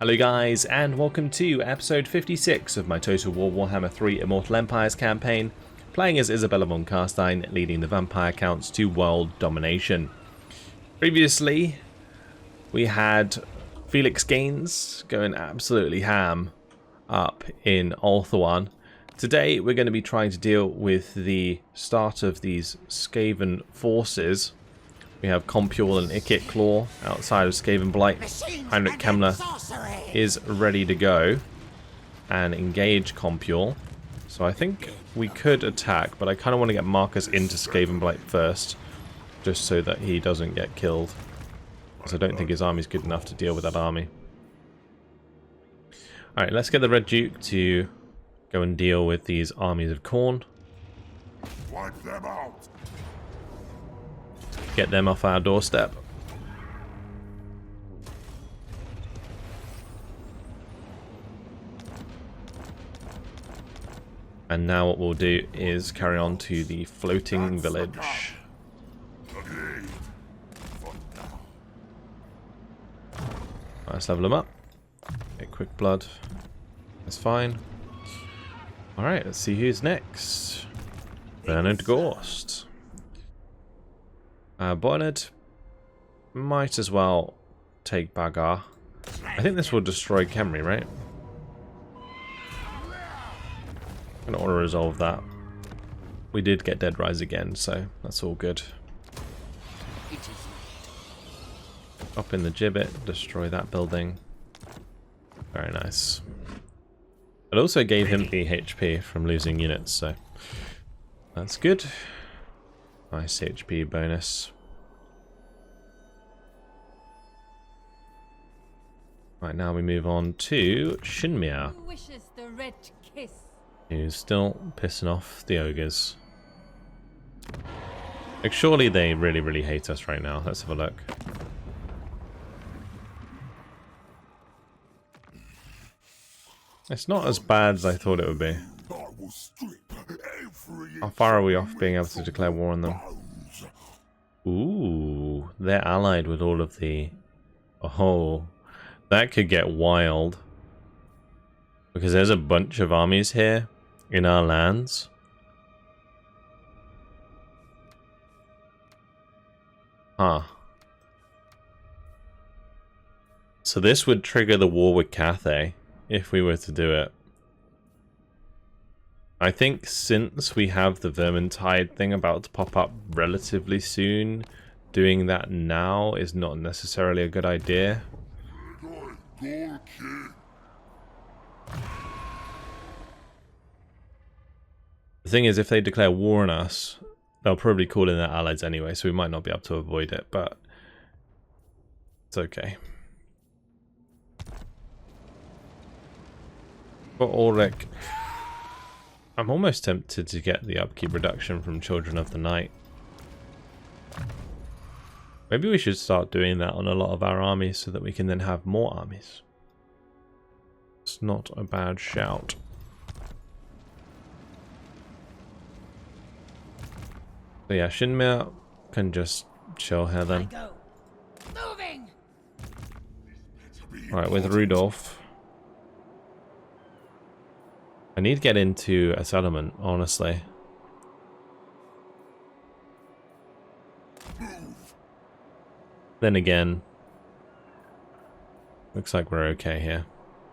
Hello guys, and welcome to episode 56 of my Total War Warhammer 3 Immortal Empires campaign, playing as Isabella von Carstein, leading the vampire counts to world domination. Previously, we had Felix Gaines going absolutely ham up in Ulthuan. Today we're going to be trying to deal with the start of these Skaven forces. We have Compule and Ikit Claw outside of Skaven Blight. Heinrich Kemmler is ready to go and engage Compule. So I think we could attack, but I kind of want to get Marcus into Skaven Blight first, just so that he doesn't get killed. Because I don't think his army's good enough to deal with that army. Alright, let's get the Red Duke to go and deal with these armies of Khorne. Wipe them out. Get them off our doorstep. And now what we'll do is carry on to the floating village. Let's level them up. Get quick blood. That's fine. Alright, let's see who's next. Bernard Gorst. Bernard might as well take Bagar. I think this will destroy Khemri, right? I don't want to resolve that. We did get Dead Rise again, so that's all good. Up in the gibbet, destroy that building. Very nice. It also gave him the HP from losing units, so that's good. Nice HP bonus. Right, now we move on to Shinmia, who's still pissing off the ogres. Like, surely they really hate us right now. Let's have a look. It's not as bad as I thought it would be. How far are we off being able to declare war on them? Ooh, they're allied with all of the... Oh, that could get wild. Because there's a bunch of armies here in our lands. Huh. So this would trigger the war with Cathay if we were to do it. I think since we have the Vermintide thing about to pop up relatively soon, doing that now is not necessarily a good idea. The thing is, if they declare war on us, they'll probably call in their allies anyway, so we might not be able to avoid it, but it's okay. For Ulrich, I'm almost tempted to get the upkeep reduction from Children of the Night. Maybe we should start doing that on a lot of our armies so that we can then have more armies. It's not a bad shout. So yeah, Shinmia can just chill here then. Right, with Rudolph. I need to get into a settlement, honestly. Then again, looks like we're okay here.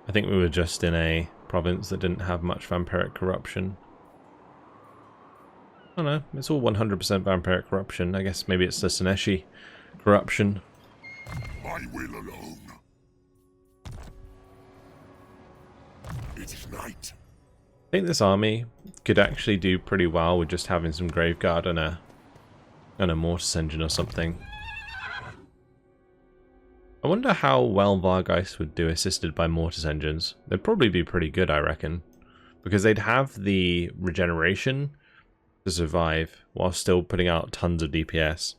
I think we were just in a province that didn't have much vampiric corruption. I don't know, it's all 100% vampiric corruption. I guess maybe it's the Sineshi corruption. My will alone. It is night. I think this army could actually do pretty well with just having some Graveguard and a Mortis Engine or something. I wonder how well Vargeist would do assisted by Mortis Engines. They'd probably be pretty good, I reckon. Because they'd have the regeneration to survive while still putting out tons of DPS.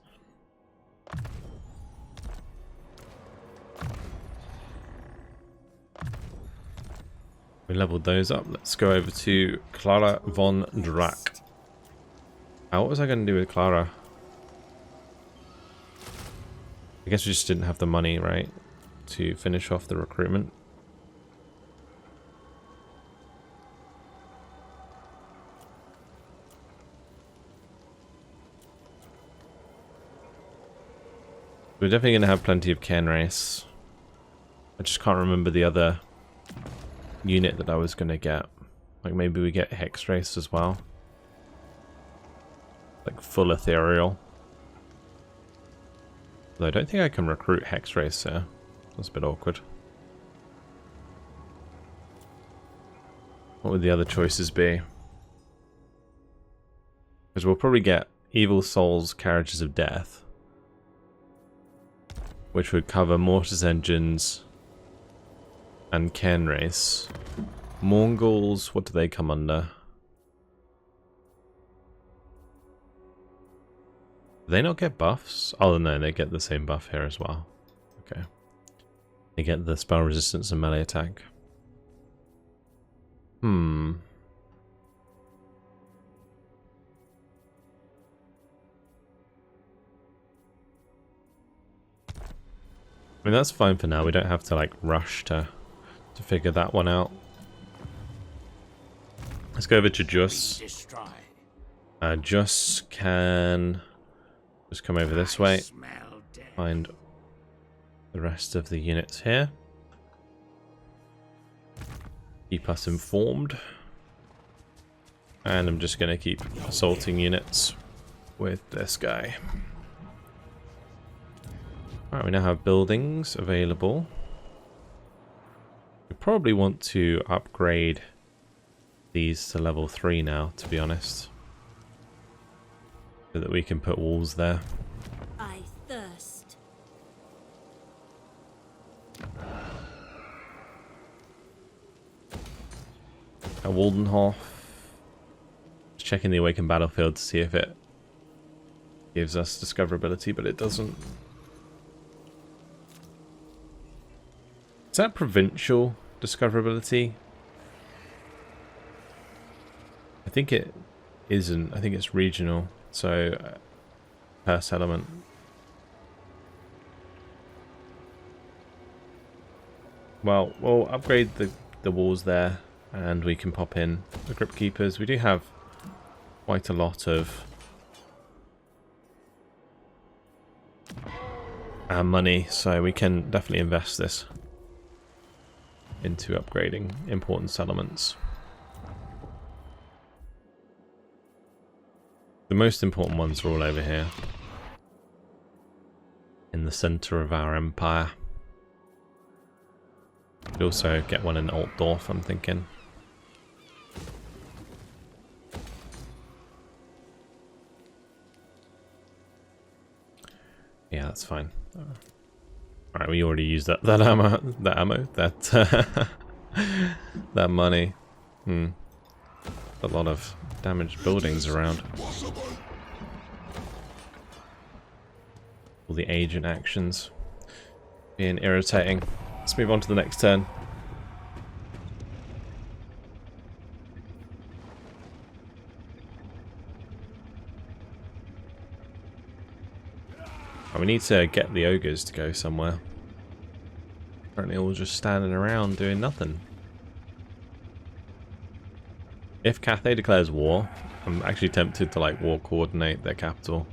We leveled those up. Let's go over to Clara von Drac. What was I going to do with Clara? I guess we just didn't have the money, right, to finish off the recruitment. We're definitely going to have plenty of Cairn Race. I just can't remember the other unit that I was going to get. Like maybe we get Hex Race as well. Like full ethereal. Though I don't think I can recruit Hex Race here. That's a bit awkward. What would the other choices be? Because we'll probably get Evil Souls, Carriages of Death, which would cover Mortis Engines and Cairn Race. Mongols, what do they come under? Do they not get buffs? Oh no, they get the same buff here as well. Okay. They get the spell resistance and melee attack. I mean, that's fine for now. We don't have to like rush to figure that one out. Let's go over to Jus. Jus can just come over this way. Find the rest of the units here. Keep us informed. And I'm just going to keep assaulting units with this guy. Alright, we now have buildings available. We probably want to upgrade these to level 3 now, to be honest. So that we can put walls there. I thirst. A Waldenhof. Just checking the Awakened Battlefield to see if it gives us discoverability, but it doesn't. Is that provincial discoverability? I think it isn't. I think it's regional. So, per settlement. Well, we'll upgrade the walls there, and we can pop in the Crypt Keepers. We do have quite a lot of money, so we can definitely invest this into upgrading important settlements. The most important ones are all over here in the center of our empire. Could also get one in Altdorf, I'm thinking. Yeah, that's fine. Alright, we already used that that money. A lot of damaged buildings around. All the agent actions being irritating. Let's move on to the next turn. We need to get the ogres to go somewhere. Apparently all just standing around doing nothing. If Cathay declares war, I'm actually tempted to like war coordinate their capital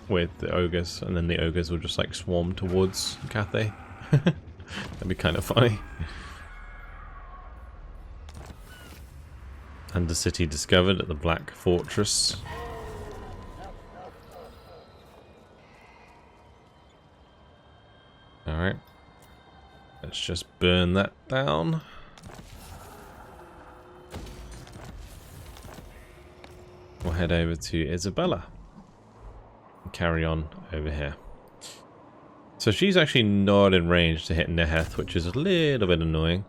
with the ogres, and then the ogres will just like swarm towards Cathay. That'd be kind of funny. Undercity discovered at the Black Fortress. Alright. Let's just burn that down. We'll head over to Isabella and carry on over here. So she's actually not in range to hit Neheth, which is a little bit annoying.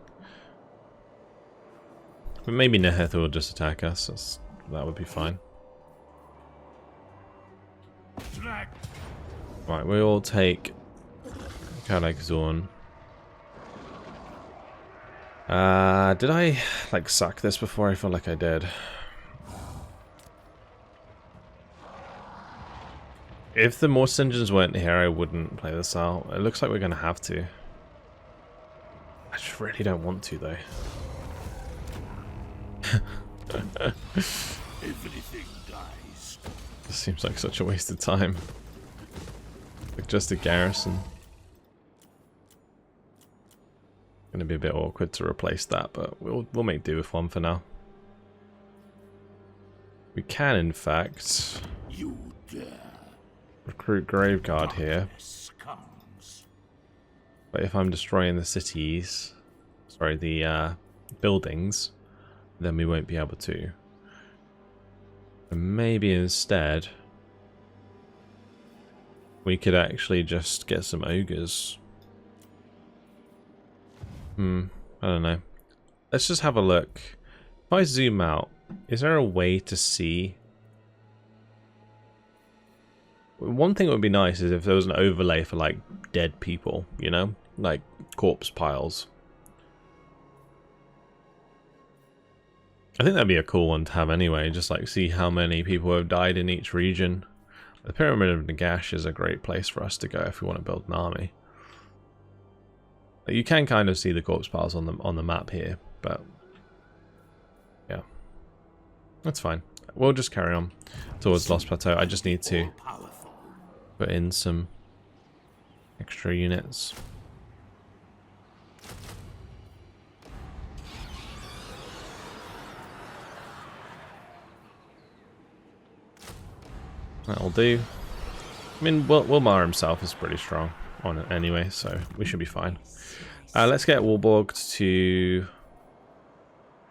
But maybe Neheth will just attack us. That would be fine. Right, we all take Kalek Zorn. Did I like suck this before? I feel like I did. If the Morse engines weren't here, I wouldn't play this out. It looks like we're gonna have to. I just really don't want to, though. Everything dies. This seems like such a waste of time. Like just a garrison. Gonna be a bit awkward to replace that, but we'll make do with one for now. We can, in fact, You dare. recruit Graveguard here. Scums. But if I'm destroying the cities, sorry, the buildings, then we won't be able to. And maybe instead, we could actually just get some ogres. I don't know. Let's just have a look. If I zoom out, is there a way to see? One thing that would be nice is if there was an overlay for like dead people, you know? Like corpse piles. I think that'd be a cool one to have anyway, just like see how many people have died in each region. The Pyramid of Nagash is a great place for us to go if we want to build an army. You can kind of see the corpse piles on the map here, but yeah, that's fine. We'll just carry on towards Lost Plateau. I just need to put in some extra units. That'll do. I mean, Wilmar himself is pretty strong on it anyway, so we should be fine. Let's get Warborg to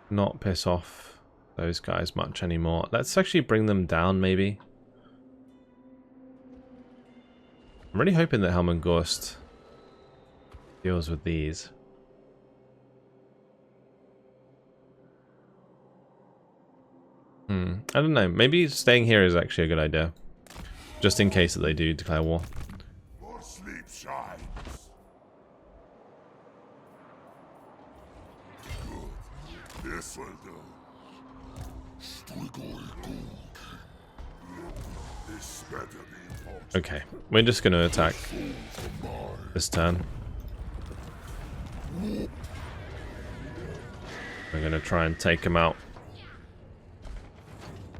not piss off those guys much anymore. Let's actually bring them down, maybe. I'm really hoping that Helmengorst deals with these. I don't know. Maybe staying here is actually a good idea. Just in case that they do declare war. More sleep shines. Good. This will do. This better be important. Okay, we're just going to attack this turn. We're going to try and take him out.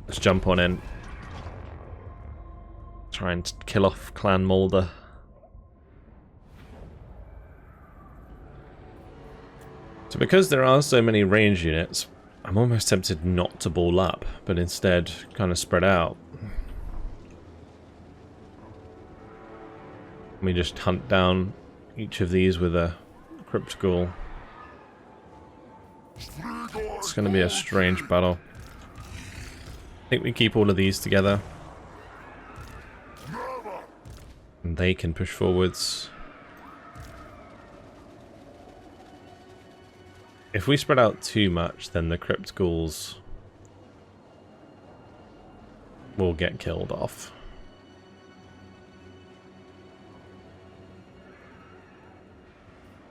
Let's jump on in. Try and kill off Clan Mulder. So because there are so many range units, I'm almost tempted not to ball up, but instead kind of spread out. We just hunt down each of these with a Crypt Ghoul. It's going to be a strange battle. I think we keep all of these together. And they can push forwards. If we spread out too much, then the Crypt Ghouls will get killed off.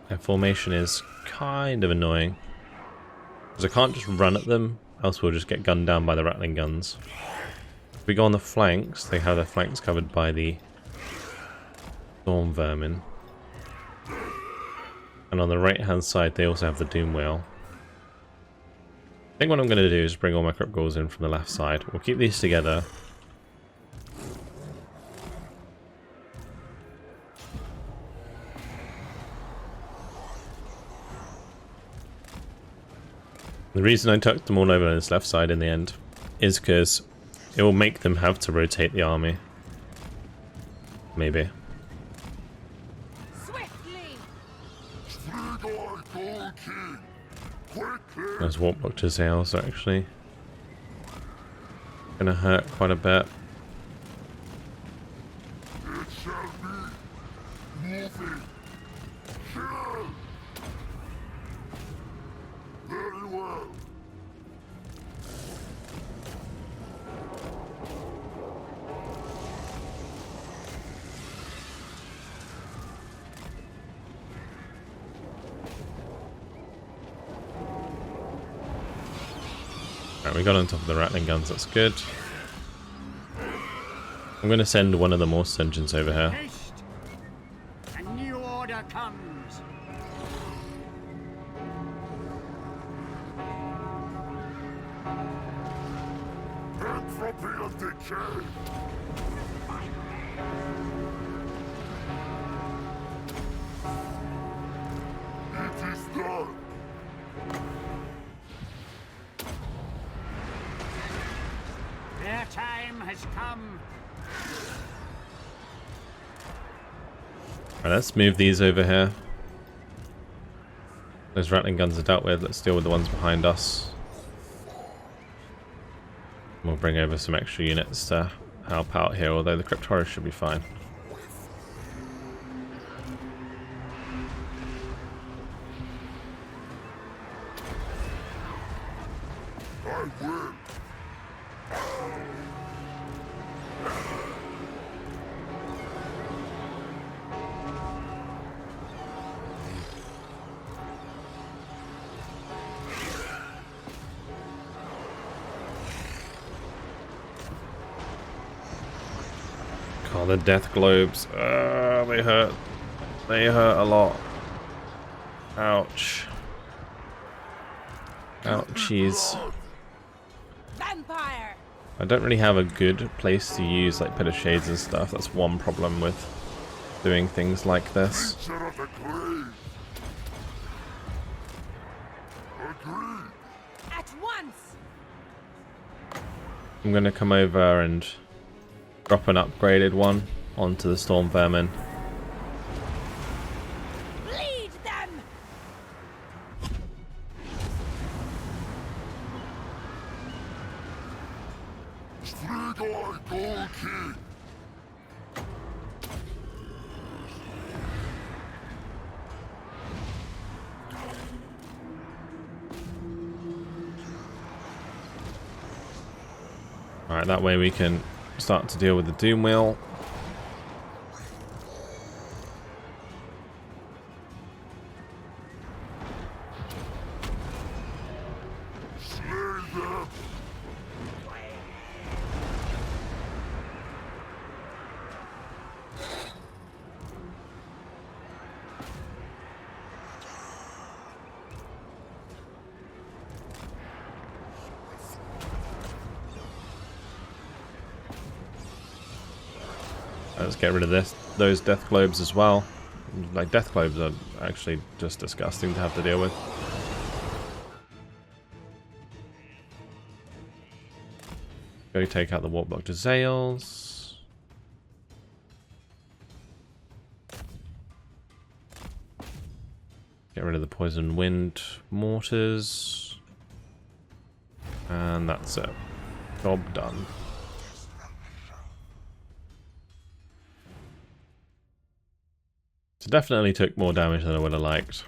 Their formation is kind of annoying, because I can't just run at them, else we'll just get gunned down by the rattling guns. If we go on the flanks, they have their flanks covered by the Storm Vermin. And on the right hand side they also have the Doom Wheel. I think what I'm going to do is bring all my Crypt Ghouls in from the left side. We'll keep these together. The reason I tucked them all over on this left side in the end is because it will make them have to rotate the army. Maybe. There's Warplock to Zales actually. Gonna hurt quite a bit. It shall be moving. Kill. Very well. Right, we got on top of the rattling guns, that's good. I'm going to send one of the Morse engines over here. Haste! A new order comes. Entropy of decay. come. Alright, let's move these over here. Those rattling guns are dealt with. Let's deal with the ones behind us. We'll bring over some extra units to help out here, although the Cryptoris should be fine. I win. Oh, the death globes. They hurt. They hurt a lot. Ouch. Ouchies. Vampire! I don't really have a good place to use like Pit of Shades and stuff. That's one problem with doing things like this. Creature of the grave. Agreed. At once! I'm going to come over and drop an upgraded one onto the Storm Vermin. Lead them! Strigoi gold key. Alright, that way we can start to deal with the Doom Wheel. Slay them. Let's get rid of those death globes as well. Like, death globes are actually just disgusting to have to deal with. Go take out the warp block to Zales. Get rid of the poison wind mortars. And that's it. Job done. So definitely took more damage than I would have liked.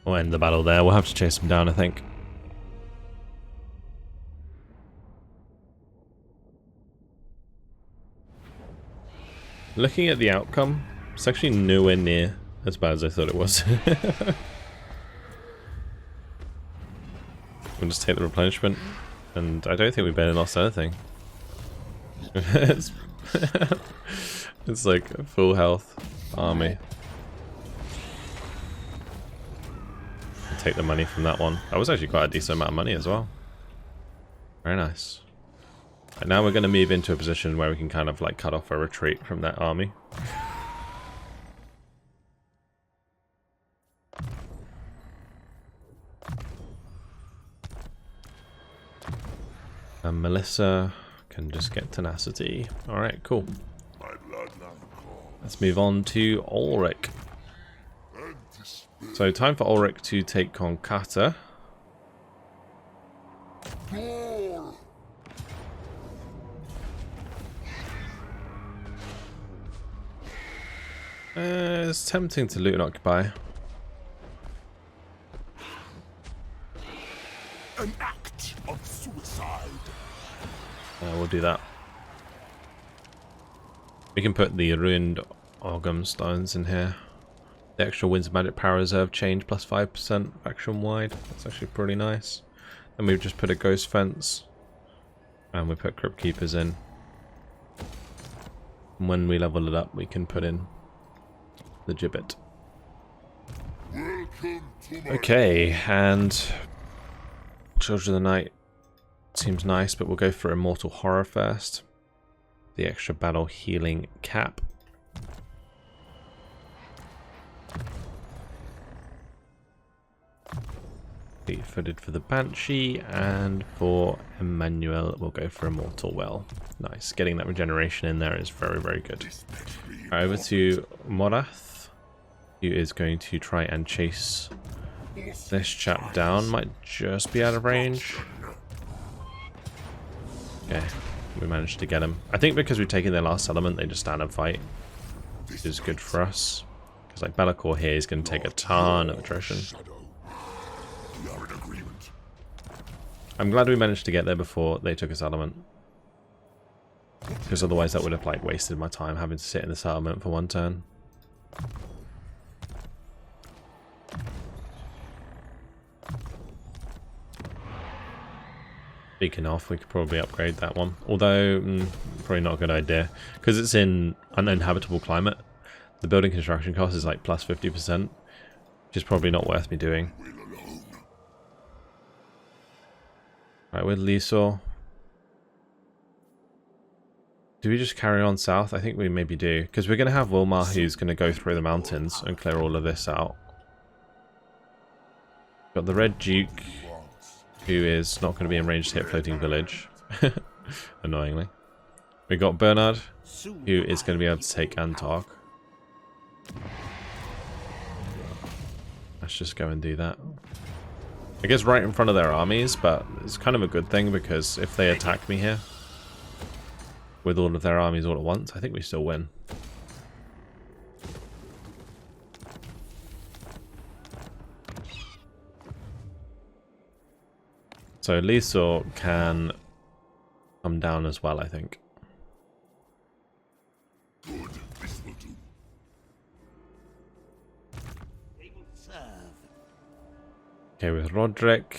We'll end the battle there. We'll have to chase him down, I think. Looking at the outcome, it's actually nowhere near as bad as I thought it was. We'll just take the replenishment, and I don't think we barely lost anything. It's like a full health army. I'll take the money from that one. That was actually quite a decent amount of money as well. Very nice. And now we're going to move into a position where we can kind of like cut off a retreat from that army. And Melissa can just get tenacity. Alright, cool. My bloodline calls. Let's move on to Ulrich. And despair. So time for Ulrich to take Konkata. Gore. It's tempting to loot and occupy. An act of suicide. We'll do that. We can put the ruined Orgum stones in here. The extra Winds of Magic Power Reserve change plus 5% faction wide. That's actually pretty nice. And we've just put a ghost fence. And we put Crypt Keepers in. And when we level it up, we can put in the gibbet. Welcome to my Okay, and Children of the Night seems nice, but we'll go for Immortal Horror first. The extra battle healing cap. Footed for the Banshee, and for Emmanuel we'll go for Immortal Will. Nice, getting that regeneration in there is very, very good. Right, over to Morath, who is going to try and chase this chap down. Might just be out of range. Okay, we managed to get him. I think because we've taken their last settlement, they just stand and fight, which is good for us. Because like Be'lakor here is going to take a ton of attrition. I'm glad we managed to get there before they took a settlement. Because otherwise that would have like wasted my time having to sit in the settlement for one turn. Speaking of, we could probably upgrade that one. Although, probably not a good idea. Because it's in uninhabitable climate. The building construction cost is like plus 50%. Which is probably not worth me doing. Right, with Lisor. Do we just carry on south? I think we maybe do. Because we're going to have Wilmar who's going to go through the mountains and clear all of this out. Got the Red Duke, who is not going to be in range to hit Floating Village. Annoyingly. We got Bernard, who is going to be able to take Antark. Let's just go and do that. I guess right in front of their armies, but it's kind of a good thing because if they attack me here with all of their armies all at once, I think we still win. So Lisor can come down as well, I think. Good, this will do. Okay, with Roderick,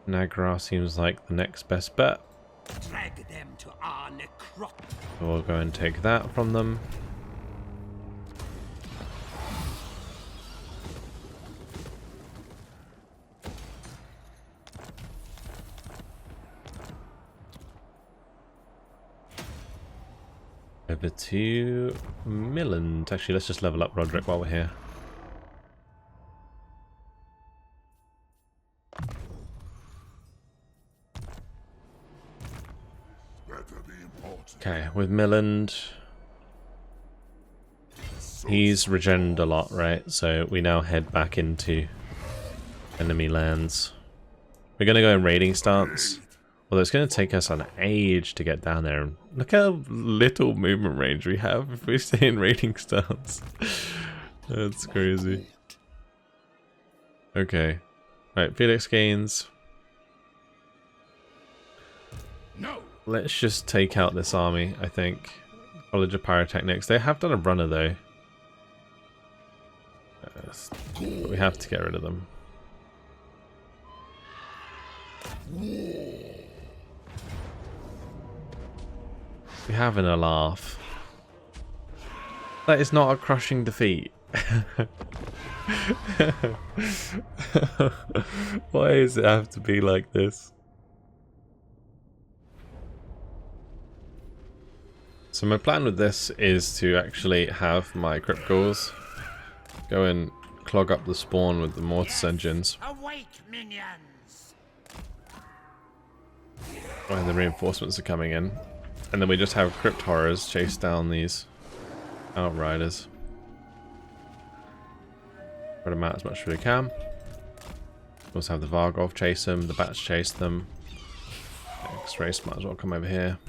Nagra seems like the next best bet. Drag them to our necropolis. So we'll go and take that from them. Over to Milland. Actually, let's just level up Roderick while we're here. Okay, with Milland, he's regened a lot, right? So we now head back into enemy lands. We're going to go in raiding stance, although it's going to take us an age to get down there. Look how little movement range we have if we stay in raiding stance. That's crazy. Okay, right, Felix gains. No. Let's just take out this army, I think. College of Pyrotechnics. They have done a runner, though. We have to get rid of them. We're having a laugh. That is not a crushing defeat. Why does it have to be like this? So my plan with this is to actually have my Crypt Ghouls go and clog up the spawn with the Mortis engines. Awake, minions. When the reinforcements are coming in. And then we just have Crypt Horrors chase down these Outriders. Spread them out as much as we can. We also have the Varghulf chase them, the Bats chase them. X-Race might as well come over here.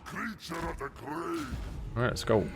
Creature of the grave. Alright, let's go.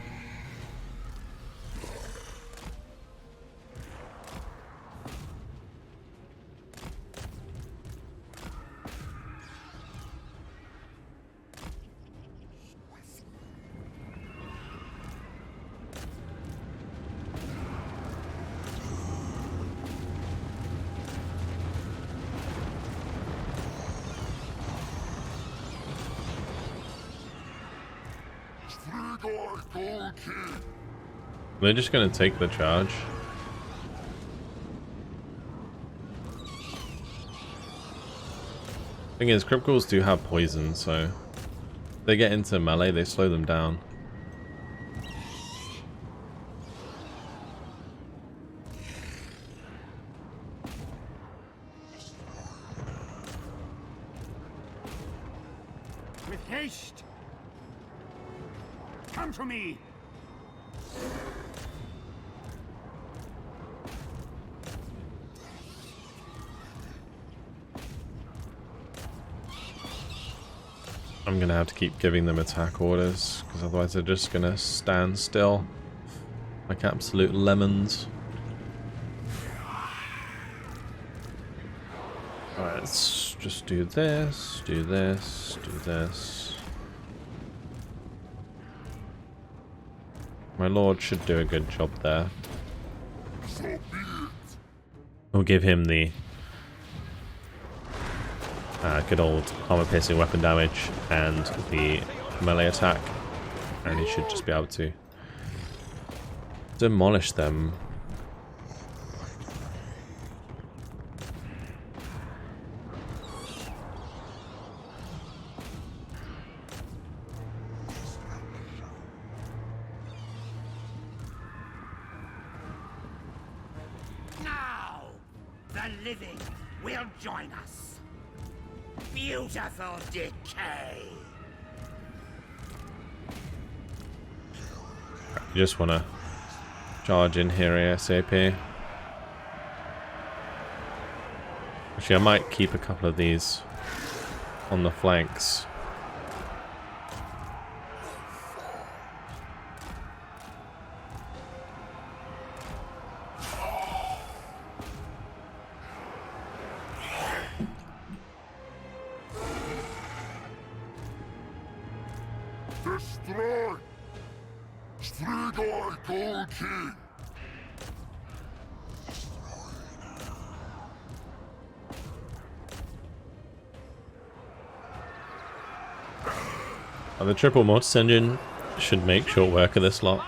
They're just going to take the charge. Thing is, Crypt Ghouls do have poison, so if they get into melee, they slow them down. with haste. Come to me. I'm gonna have to keep giving them attack orders, because otherwise they're just gonna stand still like absolute lemons. Alright, let's just do this, do this, do this. My lord should do a good job there. We'll give him the good old armor-piercing weapon damage and the melee attack, and he should just be able to demolish them. Now, the living will join us. Beautiful decay. You just want to charge in here ASAP. Actually, I might keep a couple of these on the flanks. Destroy! Strigoi Gold King! The triple mortis engine should make short work of this lot.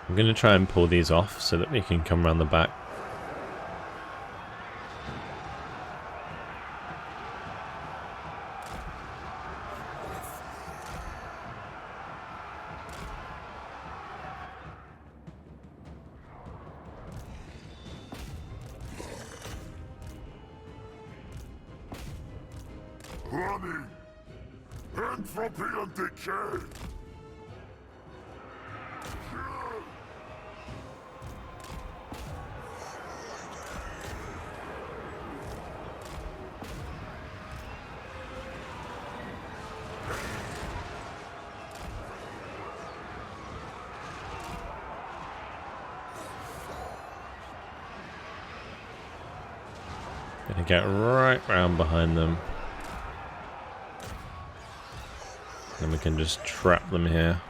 I'm going to try and pull these off so that we can come around the back. Running! Entropy and decay! Gonna get right round behind them. Then we can just trap them here.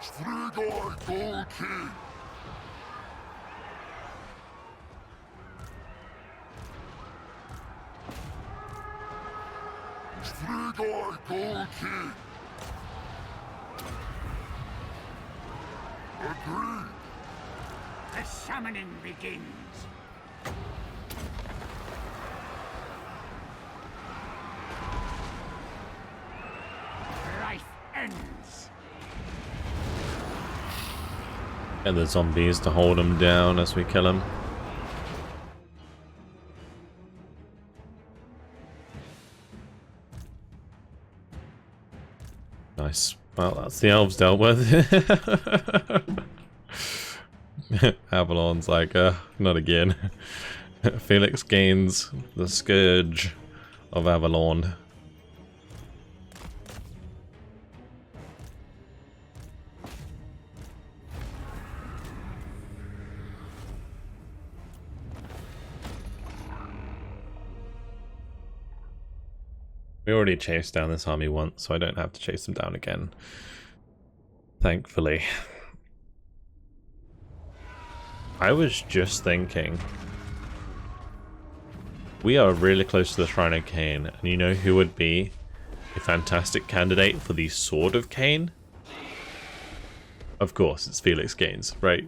Strigoi Gold King! Strigoi Gold King! Agreed! The summoning begins. Life ends. Get the zombies to hold them down as we kill them. Nice. Well, that's the elves dealt with. Avalon's like, not again. Felix gains the Scourge of Avalon. We already chased down this army once, so I don't have to chase them down again. Thankfully. I was just thinking, We are really close to the Shrine of Cain, and you know who would be a fantastic candidate for the Sword of Cain? Of course, it's Felix Gaines, right?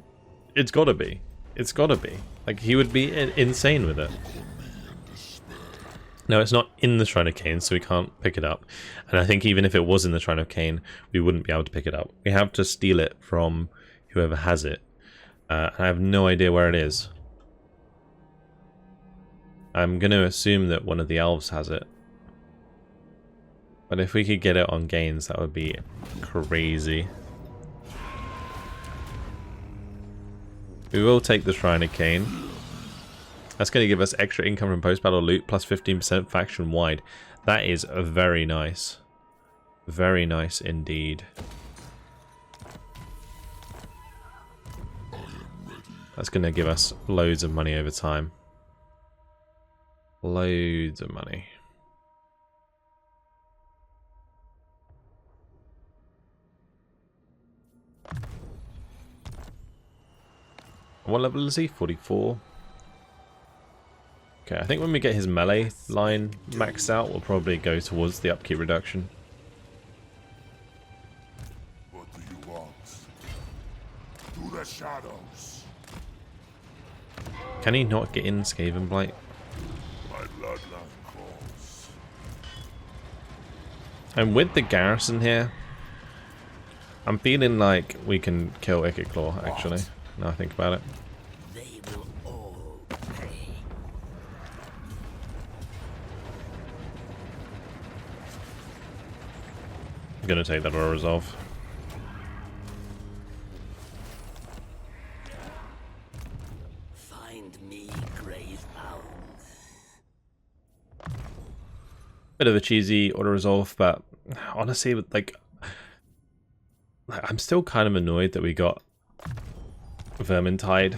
It's gotta be. It's gotta be. Like, he would be insane with it. No, it's not in the Shrine of Cain, so we can't pick it up. And I think even if it was in the Shrine of Cain, we wouldn't be able to pick it up. We have to steal it from whoever has it. I have no idea where it is. I'm going to assume that one of the elves has it. But if we could get it on Gaines, that would be crazy. We will take the Shrine of Cain. That's going to give us extra income from post-battle loot plus 15% faction-wide. That is very nice. Very nice indeed. That's going to give us loads of money over time. Loads of money. What level is he? 44. Okay, I think when we get his melee line maxed out, we'll probably go towards the upkeep reduction. What do you want? To the shadows. Can he not get in Skaven Blight? My bloodline calls. And with the garrison here, I'm feeling like we can kill Claw actually. Now I think about it. They will all pay. I'm gonna take that auto resolve. Find me, grave hound. Bit of a cheesy auto resolve, but honestly, like, I'm still kind of annoyed that we got Vermintide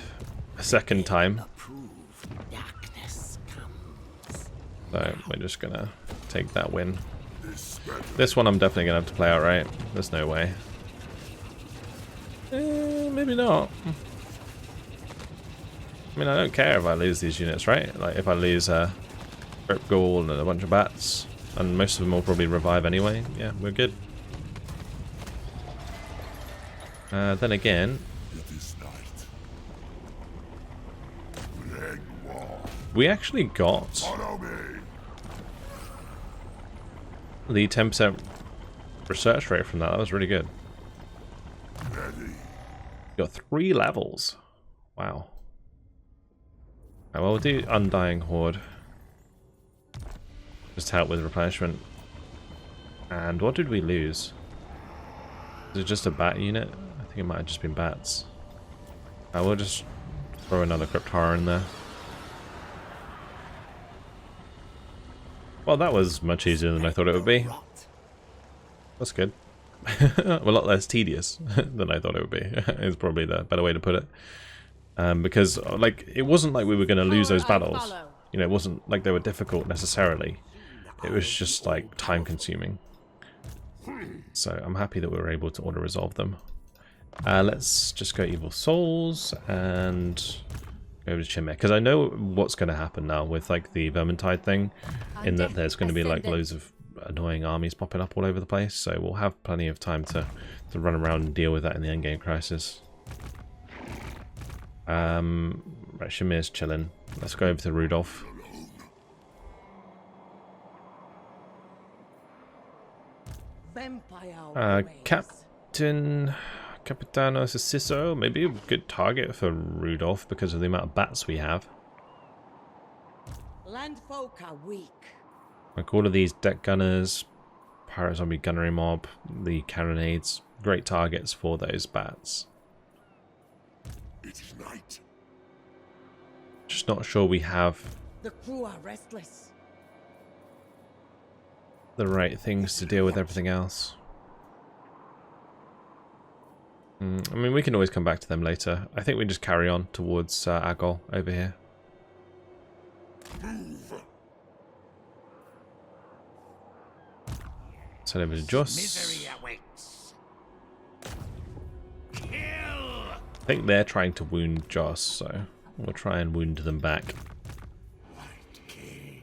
a second time. Darkness comes. So we're just gonna take that win. This one I'm definitely gonna have to play outright. There's no way. Maybe not. I mean, I don't care if I lose these units, right? Like, if I lose Rip Ghoul and a bunch of bats, and most of them will probably revive anyway. Yeah, we're good. Then again, we actually got the 10% research rate from that. That was really good. Got 3 levels. Wow. Right, well, we'll do Undying Horde. Just help with replenishment. And what did we lose? Is it just a bat unit? I think it might have just been bats. We'll just throw another Crypt Horror in there. Well, that was much easier than I thought it would be. That's good. A lot less tedious than I thought it would be. Is probably the better way to put it. Because, like, it wasn't like we were going to lose those battles. You know, it wasn't like they were difficult necessarily. It was just, like, time-consuming. So I'm happy that we were able to auto-resolve them. Let's just go Evil Souls and go over to Chimera, because I know what's going to happen now with, like, the Vermintide thing, in that there's going to be, like, loads of annoying armies popping up all over the place, so we'll have plenty of time to run around and deal with that in the endgame crisis. Right, Shamir's chilling. Let's go over to Rudolph. Capitano Cisso, maybe a good target for Rudolph because of the amount of bats we have. Landfolk are weak. Like all of these deck gunners, pirate zombie gunnery mob, the cannonades, great targets for those bats. It is night. Just not sure we have The crew are restless. the right things to deal with everything else. I mean, we can always come back to them later. I think we just carry on towards our goal over here. Send over to Joss. Misery awaits. Kill. I think they're trying to wound Joss, so we'll try and wound them back. White King.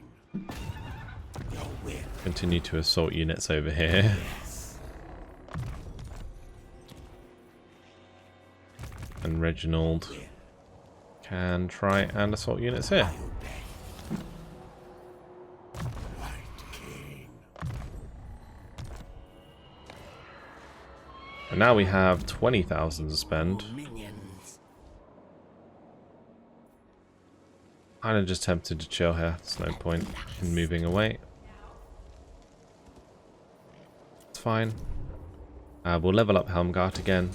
Continue to assault units over here. And Reginald can try and assault units here. And now we have 20,000 to spend. Kind of just tempted to chill here. There's no point in moving away. It's fine. We'll level up Helmgart again.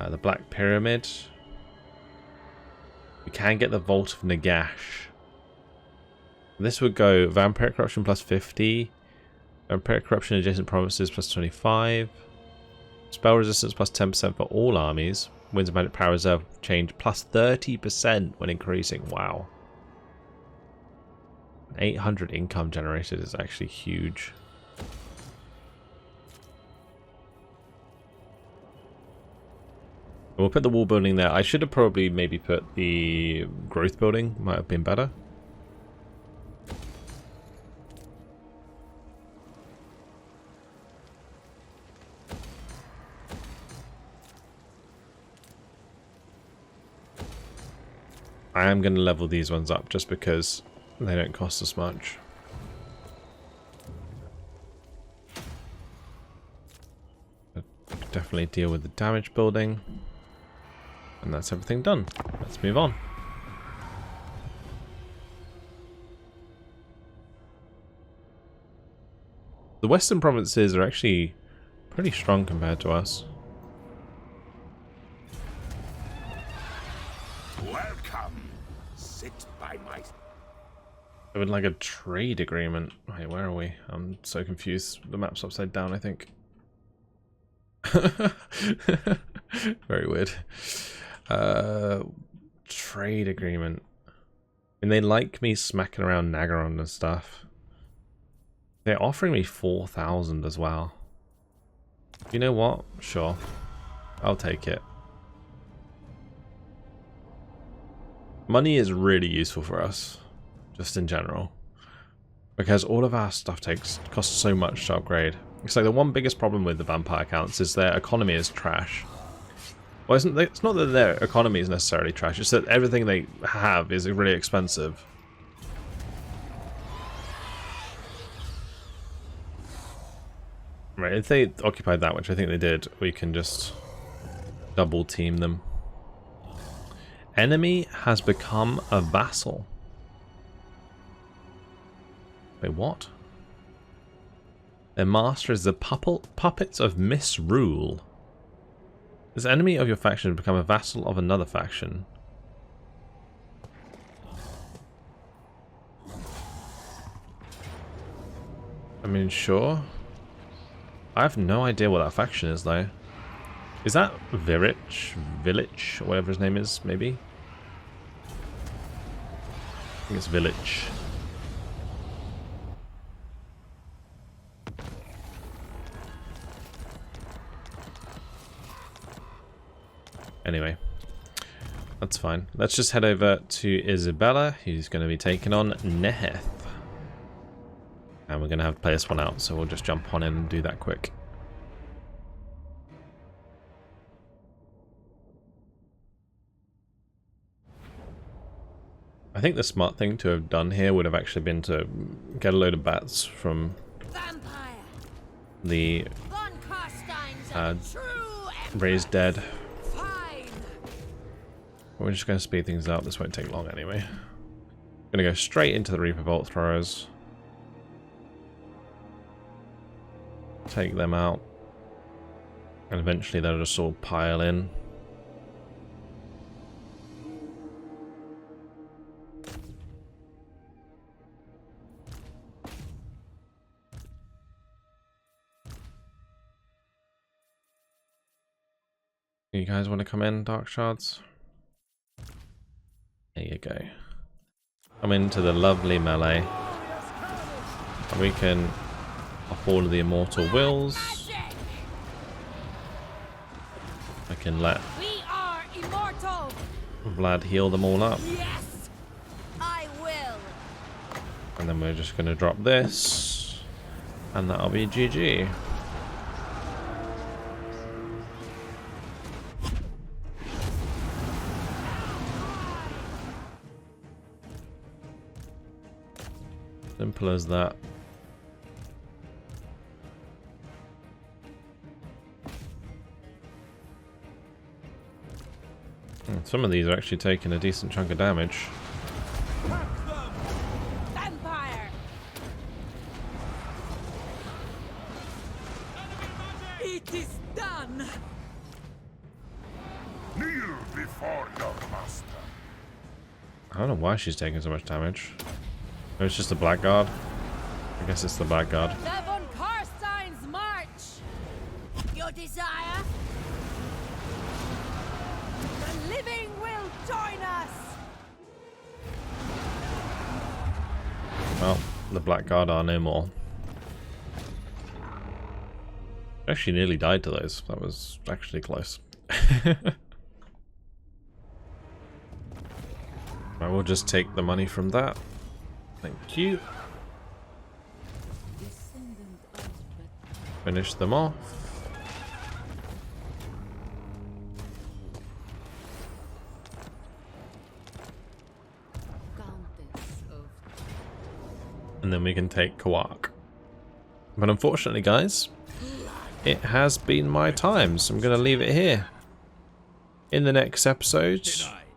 The Black Pyramid. We can get the Vault of Nagash. This would go Vampiric Corruption plus 50. Vampiric Corruption adjacent provinces plus 25. Spell resistance plus 10% for all armies. Winds of Magic Power Reserve change plus 30% when increasing. Wow. 800 income generated is actually huge. We'll put the wall building there. I should have probably maybe put the growth building. Might have been better. I am going to level these ones up just because they don't cost us much. But definitely deal with the damage building. And that's everything done. Let's move on. The western provinces are actually pretty strong compared to us. Welcome. Sit by my... I would like a trade agreement. Wait, where are we? I'm so confused. The map's upside down, I think. Very weird. Trade agreement. And they like me smacking around Nagaron and stuff. They're offering me 4,000 as well. You know what? Sure. I'll take it. Money is really useful for us, just in general, because all of our stuff costs so much to upgrade. It's like the one biggest problem with the vampire counts is their economy is trash. Well, it's not that their economy is necessarily trash, it's that everything they have is really expensive. Right, if they occupied that, which I think they did, we can just double team them. Enemy has become a vassal. Wait, what? Their master is the puppets of misrule. This enemy of your faction has become a vassal of another faction. I mean, sure. I have no idea what that faction is, though. Is that Village, or whatever his name is, maybe? I think it's Village. Anyway, that's fine. Let's just head over to Isabella, who's going to be taking on Neheth. And we're going to have to play this one out, so we'll just jump on in and do that quick. I think the smart thing to have done here would have actually been to get a load of bats from the raised dead. We're just going to speed things up. This won't take long anyway. Going to go straight into the Reaper Bolt throwers. Take them out. And eventually they'll just all pile in. You guys want to come in, Dark Shards? There you go. Come into the lovely melee. And we can off all of the Immortal Wills. I can let immortal. Vlad heal them all up. Yes, I will. And then we're just going to drop this. And that'll be GG. Simple as that. Some of these are actually taking a decent chunk of damage. Vampire! It is done! Kneel before your master. I don't know why she's taking so much damage. Maybe it's just the Blackguard. I guess it's the Blackguard. Devon Carstein's march! Your desire? The living will join us! Well, the Blackguard are no more. Actually nearly died to those. That was actually close. I will just take the money from that. Thank you. Finish them off. And then we can take Kawak. But unfortunately, guys, it has been my time, so I'm going to leave it here. In the next episode,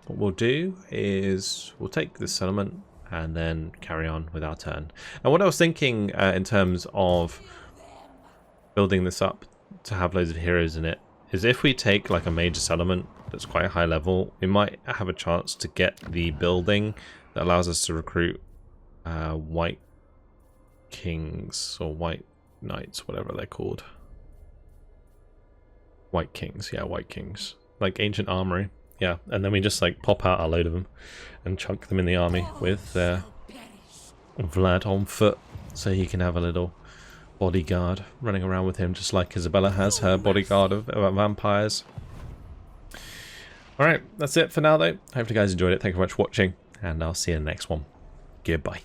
what we'll do is we'll take this settlement and then carry on with our turn. And what I was thinking in terms of building this up to have loads of heroes in it is if we take like a major settlement that's quite high level, we might have a chance to get the building that allows us to recruit white kings or white knights, whatever they're called. White kings, yeah, white kings. Like ancient armory, yeah. And then we just like pop out a load of them and chunk them in the army with Vlad on foot, so he can have a little bodyguard running around with him, just like Isabella has her bodyguard of vampires. Alright, that's it for now though. Hope you guys enjoyed it. Thank you very much for watching, and I'll see you in the next one. Goodbye.